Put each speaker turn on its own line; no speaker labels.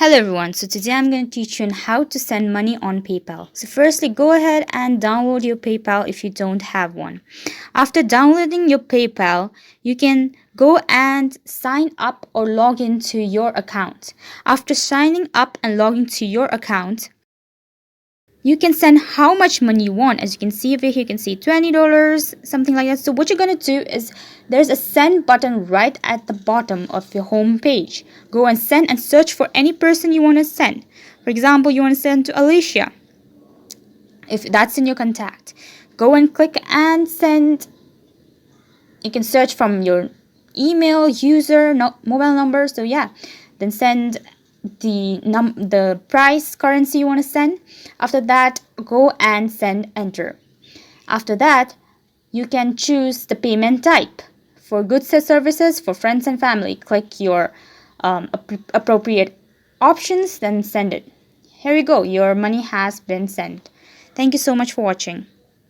Hello everyone, so today I'm going to teach you on how to send money on PayPal. So firstly, go ahead and download your PayPal if you don't have one. After downloading your PayPal, you can go and sign up or log into your account. After signing up and logging to your account, you can send how much money you want. As you can see over here, you can see $20, something like that. So what you're going to do is there's a send button right at the bottom of your home page. Go and send and search for any person you want to send. For example, you want to send to Alicia. If that's in your contact, go and click and send. You can search from your email, user, mobile number. So yeah, then send the price currency you want to send. After that, go and send enter. After that, you can choose the payment type. For goods and services, for friends and family, click your appropriate options, then send it. Here you go, your money has been sent. Thank you so much for watching.